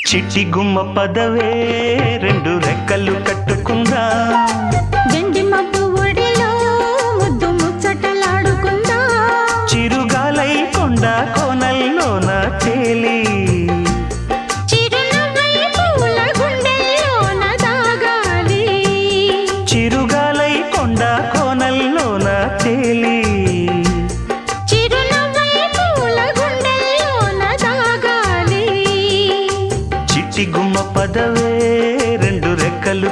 చిట్టి గుమ్మ పదవే రెండు రెక్కలు కట్టుకుందా వెండి మబ్బు ఒడిలో ముద్దు ముచ్చటలాడుకుందా చిరుగాలై కొండ కోనల్లోన తేలి చిరునవ్వై పూల గుండెల్లోన దాగాలి చిరుగాలై కొండ కోనల్లోన తేలి చిరునవ్వై పూల గుండెల్లోన దాగాలి చిట్టి గుమ్మ పదవే రెండు రెక్కలు